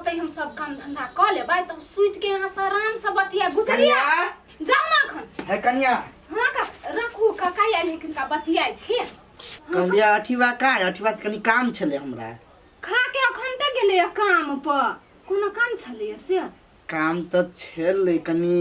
होते हम सब काम धंधा कर लेबै तब सुइत के यहाँ से आराम से बतिया बुझलिया जाओ ना खन है कन्या हां का रखू काका आइल है किनका बतियाइ छी कहलिया अठीवा का अठीवा कनी काम छले हमरा खा के अखन त गेले काम पर कोनो काम छले से काम त छले कनी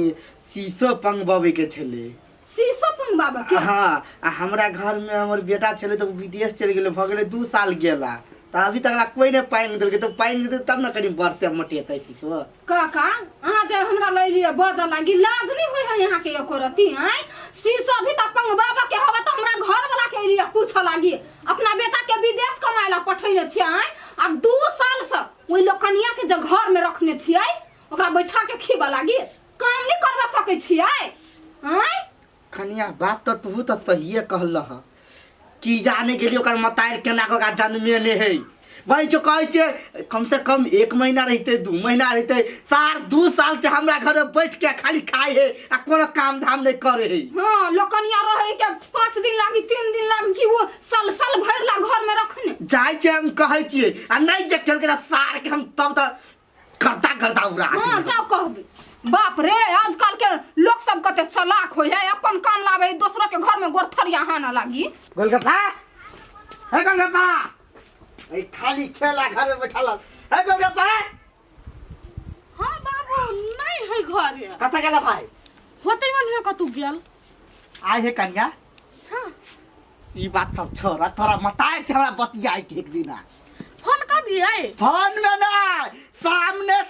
शीशो पंगबावे के छले शीशो पंगबाबा के हां हमरा घर में हमर बेटा छले तो विदेश चल गेले भ गेले 2 साल गेला त अभी तक कोई ने पाइन देलके तो पाइन दे तब न कनी बढ़ते मटेतै शीशो काका अहाँ जे हमरा ले लिए बज लागी लाज नहीं होय है यहाँ के एको रती हैं शीशो भी त पंगबाबा के होबा त हमरा घर वाला के लिए पूछ लागी अपना बेटा के विदेश कमाइला पठैले छियै आ 2 साल से ओइ लोकनिया के जे घर में रखने छियै ओकरा बैठा के खीबा लागी काम नहीं करबा सकै छियै हैं कन्या बात तो तू तो सहीए कहलह कि जाने के लिए ओकर मतायर केना को जन्मे ने है भाई जो कहै छे कम से कम 1 महीना रहते 2 महीना रहते 2 साल से हमरा घर में बैठ के खाली खाए है आ कोनो काम धाम नहीं करे है हां लोकनिया रहे के 5 दिन लागी 3 दिन लागी कि वो साल साल भर ला घर में रखने जाय छे हम कहै छिए आ नहीं जे खेल के सार के हम तब त करता उड़ा हां जाओ कहबे बाप रे आजकल के लोग सब कते चालाक होय है अपन काम लावे दूसरा के घर में गोरथरिया हाना लागी गोलगप्पा है गोलगप्पा ए खाली खेला घर में बैठल है गोलगप्पा हां बाबू नहीं है घर है कता गेला भाई होते मन है कतु गेल आय है कन्या हां ई बात सब छोरा तोरा मताय से हमरा बतियाई के एक दिन फोन कर दिए फोन में ना सामने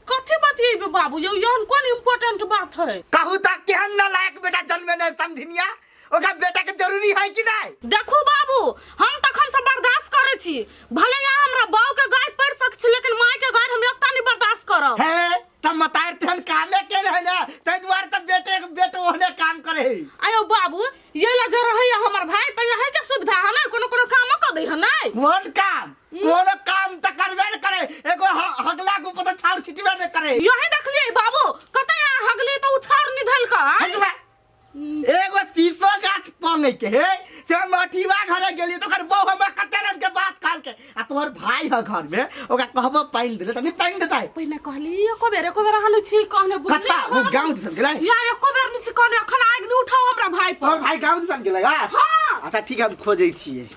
कथि बतियेबे बाबू यौन कोन इम्पोर्टेंट बात है कहू त केहन न लायक बेटा जन्मे ने समझिनिया ओका बेटा के जरूरी है कि नहीं देखू बाबू हम तखन से बर्दाश्त करे छी भले यहाँ हमरा बाऊ के गाय पड़ सक छी लेकिन माय के गाय हम एकटा नहीं बर्दाश्त करब है त मतायर तेहन कामे के है ना तै दुआर त बेटे ओहने काम करे है आयो बाबू ये ला जे रहै हमर भाई त यही के सुविधा है ना कोनो काम क दे है ना कौन काम त करबे न करे एगो हगला को पता छाड़ छिटबे न करे यही देखलिए बाबू कतै हगली त उछाड़ निधल का एगो शीशो गाछ पाने के है से मठीवा घरे गेली तो कर बहु हम कते रंग के बात काल के आ तोर भाई है घर में ओका कहबो पाइन दे त नहीं पाइन देता है पहिले कहली एको बेर हाल छी कहने बोली कता वो गांव दिसन गेलै या एको बेर नहीं छी कहने अखन आग नहीं उठाओ हमरा भाई पर तोर भाई गांव दिसन गेलै हां अच्छा ठीक है हम खोजै छियै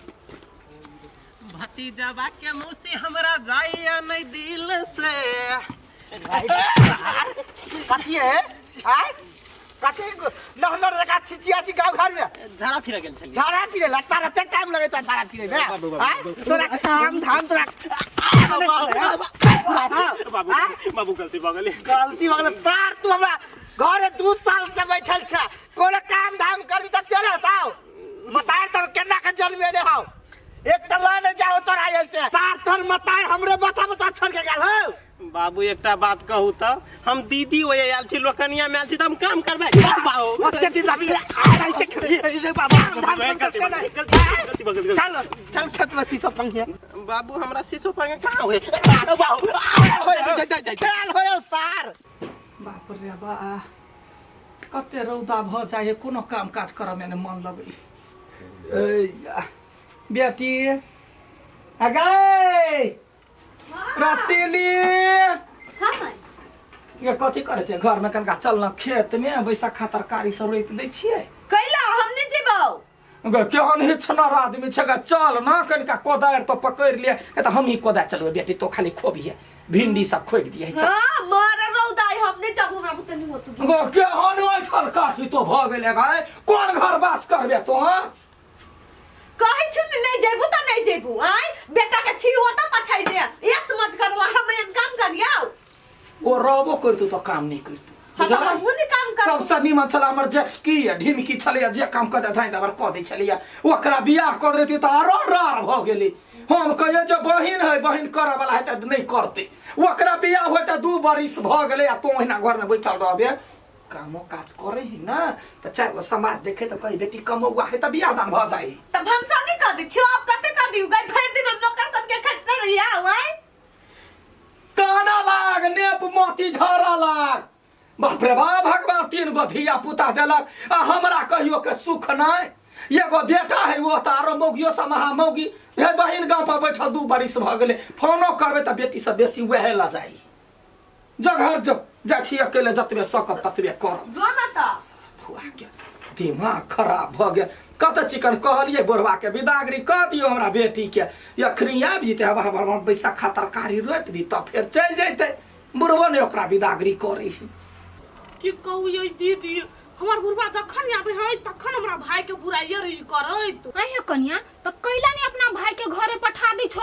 भतीजाबा के मौसी हमरा जाइया नहीं दिल से कथि है आय कथि नहनर जका छिचिया छी गांव घर में झाड़ा फिरा गेल छली झाड़ा फिरे लगता रहते टाइम लगेता झाड़ा फिरे में हां तोरा काम धाम तोरा बाबू गलती भ गेलै सार तू हमरा घर 2 साल से बैठल छ कोनो काम धाम करबी त चले ताऊ मतार तो केना के जन्मे ने हो एक त लाने जाओ तोरा ऐसे सार तोर मतार हमरे बता छोड़ के गेल हो बाबू एकटा बात कहू त हम दीदी ओए आयल छी लोकनिया में आयल छी त हम काम करबै बाबू ओते दिन लाबी ऐसे खड़ी बाबा गलती भ गेल चल खेत में शीशो पंगे बाबू हमरा शीशो पंगे कहां होय बाबू चल होय सार बाप रे बा कते रौदा भ जाए कोनो काम काज कर में मन लगे बेटी अगे रसीली हां ये कथि करे छे घर में कनका चलना खेत में बैसाखा तरकारी सब रोप दै छिए कैला हमने जेबौ गे केहन हे छनार आदमी छगा चल ना कनका कोदार तो पकड़ लिए ए त हम ही कोदा चलबे बेटी तो खाली खोबी है भिंडी सब खोब दिए चल हां मारे रौदा हमने जब हमरा पुत नहीं होतु गे केहन ओठल काठी तो भ गेले गाय कोन घर बास करबे तो हां कहै छु नहीं जेबू त नहीं जेबू आय बेटा के छियो त पठाई दे ये समझ करला हम काम करियो ओ रहबो करतु तो काम नहीं करतु हम मुनी काम कर सब सनी में चला हमर जेठ की ढिमकी छले जे काम कर देथाई तबर क दै छलिया ओकरा बियाह क देती त आर भ गेली हम कहिए जे बहिन है बहिन करे वाला है त नहीं करते ओकरा बियाह होय त 2 बरिस भ गेले आ तो ओहिना घर में बैठल रहबे कामो काज करे ही ना त 4 गो समाज देखे त कही बेटी कमौआ है त बियाह दान भ जाई त भंसा नहीं कर दी छियो आप कते कर दियो गई भर दिन हम नौकर सन के खटते रहिया ओए काना लाग नेप मोती झरा लाग बाप रे बा भगवान 3 गो धिया पुता देलक आ हमरा कहियो के सुख नहीं एगो बेटा है वो तारो मौगियो सा महा मौगी हे बहिन गांव पर बैठल 2 बरिस भ गेले फोनो करबे त बेटी से बेसी वहे ला जाई जगह जो जा छी अकेले जतबे सकत ततबे कर जो ना त फुआ के दिमाग खराब भ गेल कत चिकन कहलिए बोरवा के विदागरी कह दियो हमरा बेटी के यखनी आबि जते हमार बैसाखा तरकारी रोपि दी त फेर चल जैते बुढ़बो ने ओकरा विदागरी करे की कहू ये दीदी हमार बुढ़वा जखन आबे है तखन हमरा भाई के बुराइया रही करैत अहे कन्या तो कैला नहीं अपना भाई के घरे पठा दी छ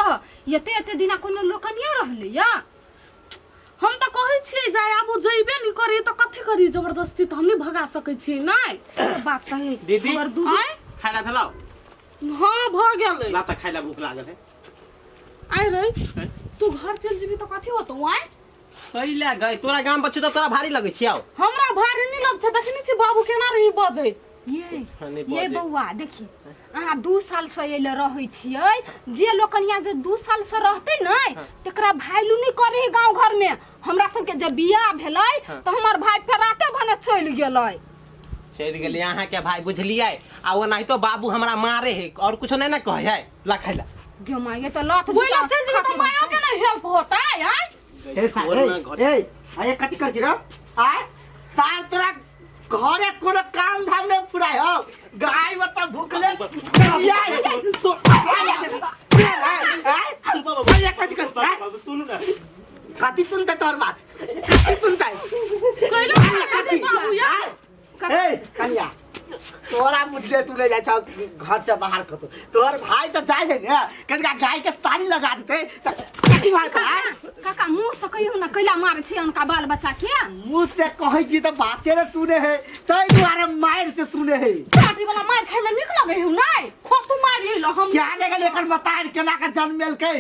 यते यते दिना कोनो लोकनिया रहले या हम त कहै छियै जाय आबो जइबे नहीं करी त कथि करी जबरदस्ती त हम नहीं भगा सकै छी नहीं बात कहे दीदी हमर दूध खाना भेलौ हां भ गेलै ला त खाइला भूख लागल है आइ रे तू घर चल जेबी त कथि होतौ आइ कैला गई तोरा गाम बच्चो त तोरा भारी लगै छियौ हमरा भारी नहीं लग छ देखनी छी बाबू केना रही बजै ये बौआ देखी अहाँ 2 साल से एले रहै छियै जे लोकनिया जे 2 साल से रहते नै तकरा वैल्यू नहीं करे गांव घर में हमरा सब के जब बियाह भेलै त हमर भाई फेराते भने चल गेलै अहाँ के भाई बुझलियै आ वो नहीं तो बाबू हमरा मारे है और कुछ नहीं ना कहे है ला खाइला गे मांगे त लात बोला चल जेबी त माया के नहीं हेल्प होता है ए आये कथि कर छी रे आय सार तोरा घरे कोनो काम धाम नहीं फुराय हो गाय बता भूखले कथि सुनते तोर बात कथि सुनते कथि ए कन्या तोरा मुझले तू ले जाय छ घर से बाहर खतो तोर भाई तो जाय है ने कनका गाय के साड़ी लगा देते त कथि बात है काका मुंह से कहियो ना कैला मारे छी उनका बाल बच्चा के मुंह से कहै छी त बाते रे सुने है तै द्वारे मार से सुने है पार्टी वाला मार खाए में निक लगे हो नहीं खोस तू मारी ल हम क्या ने गेल एकर बतार केना का जन्मेल के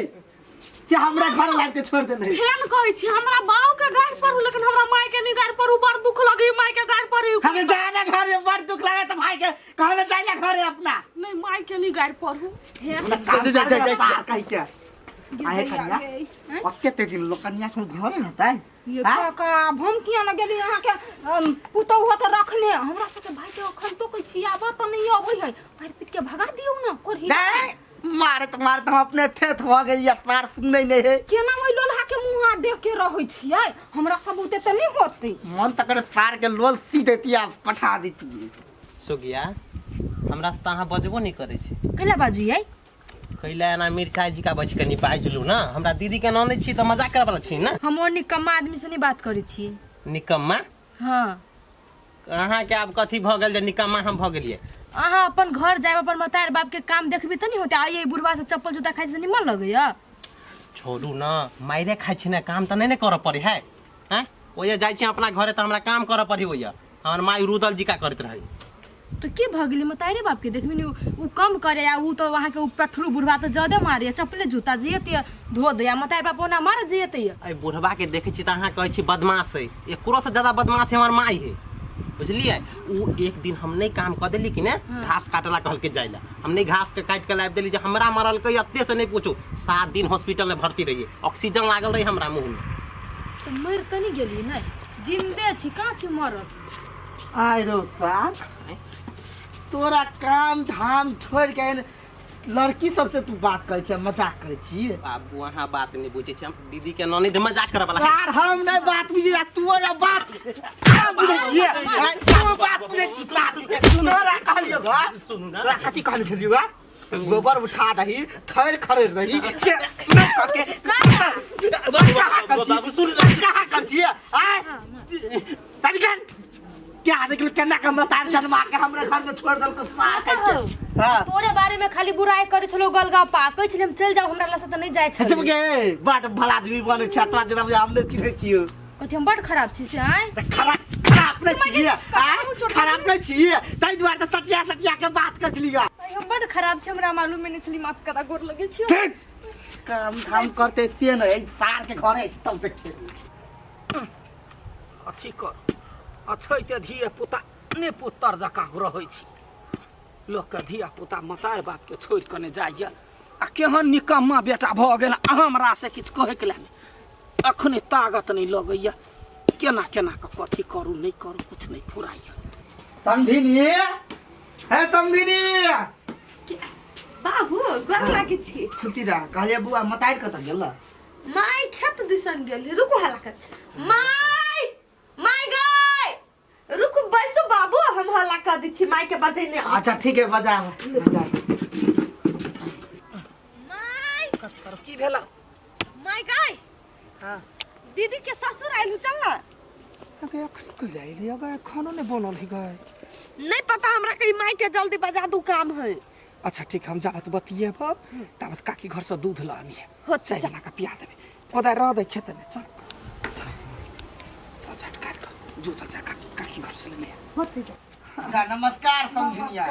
कि हमरा घर लाग के छोड़ देने फेन कहै छी हमरा बाऊ के गाड़ पर लेकिन हमरा माय के नहीं गाड़ पर बड़ दुख लगे माय के गाड़ पर हमें जाना घर में बड़ दुख लगे तो भाई के कहले जाइए घरे अपना नहीं माय के नहीं गाड़ पर कहि के आए कन्या ओते ते दिन लोकन्या के घरे रहता है ये काका हम किया ना गेली अहाँ के पुतौ हो त रखने हमरा सब के भाई के अखन तो कहि छी आबा त नहीं अबै है मार पीट के भगा दियौ ना कोरही मारे तो हम अपने थेथ भ गेल या सार सुनै नहीं है केना ओइ लोलहा के मुंह हाथ देख के रहै छियै हमरा सब उते त नहीं होतै मन तक सार के लोल सी देती आ पठा देती सोगिया हमरा से अहाँ बजबो नहीं करे छी कैला बाजू यई कैला ना मिर्चाई जी का बच के नहीं बाजलू ना हमरा दीदी के नाम नहीं छी त मजाक करे वाला छी ना हम और निकम्मा आदमी से नहीं बात करे छी निकम्मा हाँ अहाँ के अब कथी भ गेल जे निकम्मा हम भ गेलिए अहाँ अपन घर जाए अपन मतार बाप के काम देखबी त नहीं होते आइए बुढ़वा से चप्पल जूता खाइ से निमन लगैया छोड़ू ना मायरे खाइ छी ना काम त नहीं ने करे पड़े है हैं ओये जाय छी अपना घरे त हमरा काम करे पड़ी ओये हमर माई रुदल जी का करत रही तो के भ गेली मतारे बाप के देखबी नहीं उ कम करे या उ तो वहां के उ पठरू बुढ़वा तो ज्यादा मारे चप्पले जूता जियते धो दे या मतार बाप ओना मार जियते ए बुढ़वा के देखे छी त अहाँ कहै छी बदमाश है एकरो से ज्यादा बदमाश हमर माई है बुझलिए वो एक दिन हम नहीं काम कर देली कि ना घास काटला कहल के जाइला हम नहीं घास के काट के लाब देली जे हमरा मरल के अत्ते से नहीं पूछो 7 दिन हॉस्पिटल में भर्ती रहिए ऑक्सीजन लागल रही हमरा मुंह में तो मर त नहीं गेली नहीं जिंदे छी का छी मरल आय रो सार तोरा काम धाम छोड़ के लड़की सबसे तू बात करे छ मजाक करे छी बाबू वहां बात नहीं बुझे छी हम दीदी के ननी दे मजाक करे वाला यार हम नहीं बात बुझे तू ना बात बुझे छी तू बात बुझे छी साथ के तोरा कहलियो ग सुनू ना तोरा कथि कहले छलियो ग गोबर उठा दही थैर खरेर दही के न करके बाबू सुन कहां कर छी आय तनिकन क्या निकल केना के मतार जन्मा के हमरा घर में छोड़ दल को साथ हां तोरे बारे में खाली बुराई करे छलो गलगप्पा कहै छले हम चल जाओ हमरा लसा त नहीं जाय छ जब गे बड़ भला आदमी बने छ तो जब हम नहीं चिन्है छियो कथि हम बड़ खराब छी से आय खराब नहीं छिए खराब नहीं छिए तै द्वार त सटिया के बात कर छलिगा हम बड़ खराब छी हमरा मालूम में नहीं छली माफ करा गोर लगे छियो काम धाम करते से न सार के घरे तब देखे अथी कर अछैते धिया पुता ने पुत्र जका रहै छी लोक के धिया पुता मतार बाप के छोड़ के ने जाइए आ केहन निकम्मा बेटा भ गेल हमरा से किछ कहे के लाने अखने ताकत नहीं लगैया केना केना के कथी करू नहीं करू कुछ नहीं फुराइया समझिनी है समझिनी बाबू गोर लागे छी खुशी रह कहले बुआ मताइर कत गेल माय खेत दिसन गेल रुकू हल्ला कर माय माय गए रुकू बैसो बाबू हम हल्ला कर दी छी माय के बजे ने अच्छा ठीक है बजा माय की भेला माय गए हां दीदी के ससुर आइलु चल ना अगे अखन कइला आइली अगे खाना नहीं बनल है गए नहीं पता हमरा कहीं माय के जल्दी बजा दू काम है अच्छा ठीक हम जाबत बतिए बाप तब काकी घर से दूध लानी है हो चाय बना के पिया देबे कोदा रह दे खेत में चल चल चल झटकार का जो चल जा काकी घर से लेने अच्छा नमस्कार समझिनिया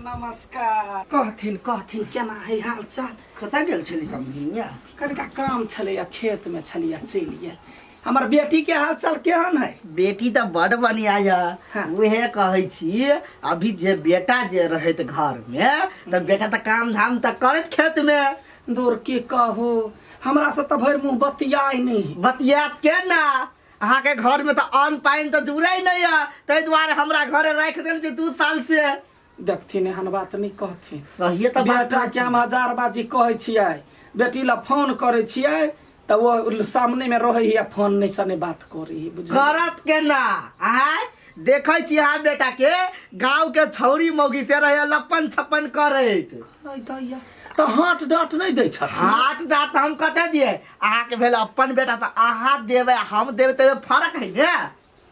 नमस्कार कहथिन केना है हाल चाल कत गेल छली समझिनिया कनिका काम छलैया खेत में छलिया चलिए हमर बेटी के हाल चाल केहन है बेटी तो बड़ बढ़िया है हाँ। वहे कहै छी अभी जे बेटा जे रहत घर में तो बेटा तो काम धाम तो करत खेत में दूर के कहू हमरा से तो भर मुंह बतियाई नहीं बतियात के ना अहाँ के घर में तो अन्न पानी तो जुड़े नहीं है ताहि द्वारे हमरा घरे राख देल छी 2 साल से देखथिन एहन बात नहीं कहथिन सही तो बात बेटा के हम हजारबाजी कहै छियै बेटी ला फोन करे छियै तो वो सामने में रहे है फोन नहीं सने बात करी बुझ करत के ना आय देखै छी अहाँ बेटा के गांव के छौरी मौगी से रहे लपन छपन करैत दैया तो हाथ डांट नहीं दै छथिन हाथ दात हम कते दिए अहाँ के भेल अपन बेटा तो अहाँ देबै हम देबै तबे फर्क है ने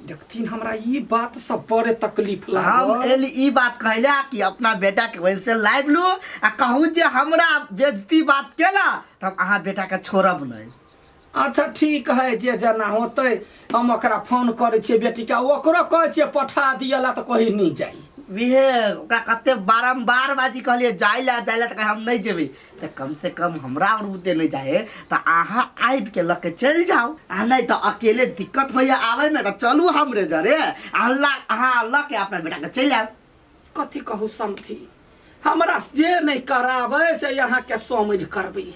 देखथिन हमरा ई बात सब बड़े तकलीफ हम लागल एली ई बात कहला कि अपना बेटा के वहीं से लाइव लू आ कहूँ जे हमरा बेइज्जती बात केला तो हम अहाँ बेटा के छोड़ब नहीं अच्छा ठीक है जे जना होते हम ओकरा फोन करे छियै बेटी के ओकरो कहै छियै पठा दियला तो कहीं नहीं जाई विहे ओकरा कते बारंबार बाजी कहलिए जाइला तो हम नहीं जेबे तो कम से कम हमरा और उते नहीं जाए तो अहाँ आइब के लके चल जाओ आ नहीं तो अकेले दिक्कत होइया आवे में तो चलू हमरे जरे अहाँ अल्लाह के अपना बेटा के चल जाओ कथी कहू समथी हमरा जे नहीं कराबै से यहाँ के समझ करबै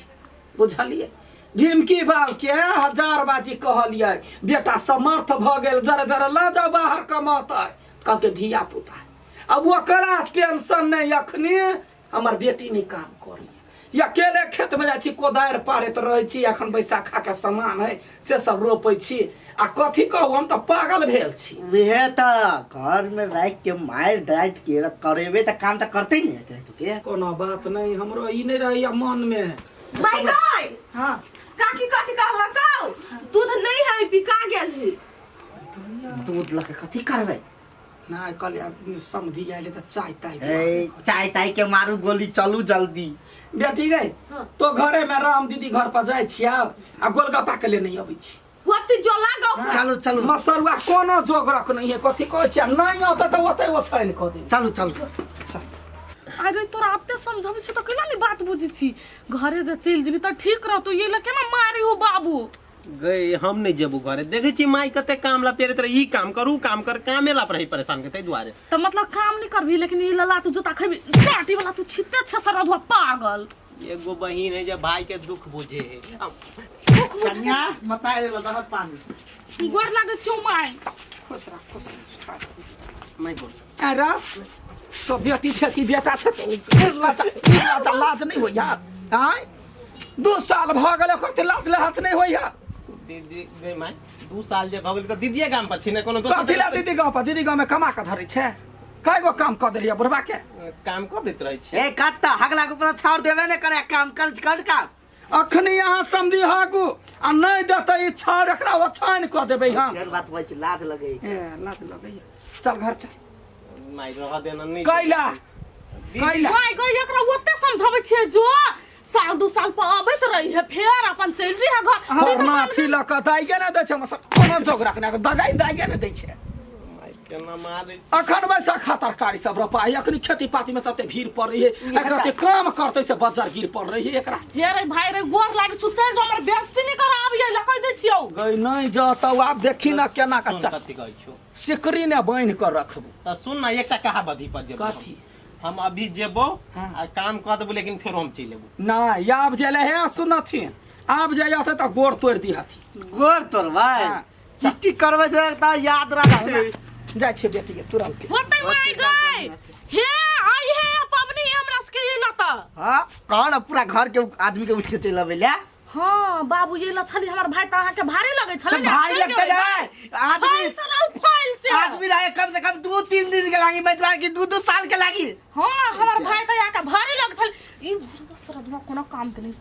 बुझलिए ढिमकी बाल के हजारबाजी कहलिए बेटा समर्थ भ गेल जरा जरा ला जाओ बाहर कमाता कहते धिया पुता अब ओकरा टेंशन नहीं अखनी हमर बेटी नहीं काम करी अकेले खेत में जाइ छी कोदारि पारैत रहै छी अखन बैसाखा के सामान है से सब रोपै छी आ कथी कहू हम तो पागल भेल छी वह तो घर में राख के मार डाइट के करेबे तो काम तो करते नहीं है तुके कोनो बात नहीं हमरो ई नहीं रहैया मन में माय गए हाँ काकी कथी कहला कहू दूध नहीं है बिका गेल है दूध लके कथी करबे ना कल समझी आइले तो चाय ताय ए चाय ताय के मारू गोली चलू जल्दी बेटी गई तो घरे में राम दीदी घर पर जाय छिया आ गोलगप्पा के ले नहीं अबै छी वक्त जो लागो चलू चलू मसरुआ कोनो जोगरक नहीं है कथी कहै छिया नहीं होता तो ओते ओ छैन क दे चलू चलू अरे तोरा आते समझाबै छी तो केना नहीं बात बुझी छी घरे जे चल जेबी तो ठीक रहतो ये ला केना मारी हो बाबू गए हम नहीं जेबू घरे देखे छी माई कते काम ला पेरे तरह ई काम करू काम कर कामे ला रही परेशान के तै दुआरे तो मतलब काम नहीं करबी लेकिन ये ला तू जूता खबी टाटी वाला तू छिते छ सरा धुआ पागल एगो बहिन है जे भाई के दुख बुझे है कन्या मताए ले दहत पानी गोर लागे छी माई खुश रह मैं बोल अरे तो बेटी छे कि बेटा छे तो लाज नहीं होइया हां 2 साल भ गेल कते लाज नहीं होइया दीदी गई माई 2 साल जे भगल त दीदीए गाम पर छी ने कोनो दोसर कथी ला दीदी गांव में कमा के धरै छे कईगो काम क देलिया बुढ़वा के काम क देत रहै छी ए काटा हगला के पता छोड़ देबे ने करे काम कर का अखनी यहाँ समझी हागू आ नहीं देते ई छाड़ एकरा ओछान क देबै हां केर बात होइ छै लाज लगे ए लाज लगैया चल घर चल माई रह देना नहीं कैला गाय गाय एकरा ओते समझाबै छी जो साल 2 साल पर आबैत रही है फिर अपन चल जी है घर हमर माठी ल क दाइगे ने दै छै हम सब कोनो जोग रखना के दगाई दाइगे ने दै छै माई केना मारे अखन वैसा तरकारी सब रोपाई अखनी खेती पाती में तते भीड़ पड़ रही है एकरा के काम करते से बाजार गिर पड़ रही है एकरा फिर भाई रे गोर लागे छु चल जो हमर बेइज्जती नहीं कराबिए लकई दै छियौ गई नहीं जाता आप देखी ना केना का कथी कहै छौ सिकरी ने बांध कर रखबू त सुन ना एकटा कहावत पर जेबो कथी हम अभी जेबो आ काम क देबो लेकिन फिर हम चल लेबो ना आब जेले है सुनथिन आब जे आते त गोड़ तोड़ दी हाथी गोर तोर भाई हाँ। चिट्ठी करबे त याद रखते जाय छै बेटी के तुरंत होतै माई गई हे आई है पबनी हमरा के ये लता हाँ कौन अब पूरा घर के आदमी के उठ के चल अबे ले हाँ बाबू ये लछली हमर भाई त अहाँ के भारी लगे तो छले भाई लगते है आदमी फाइल से आदमी रहे कम से कम 2-3 दिन के लागी बचवा की 2-2 साल के लागी हाँ हमर भाई त यहाँ के भारी लगे छले ई सरदवा कोनो काम के नहीं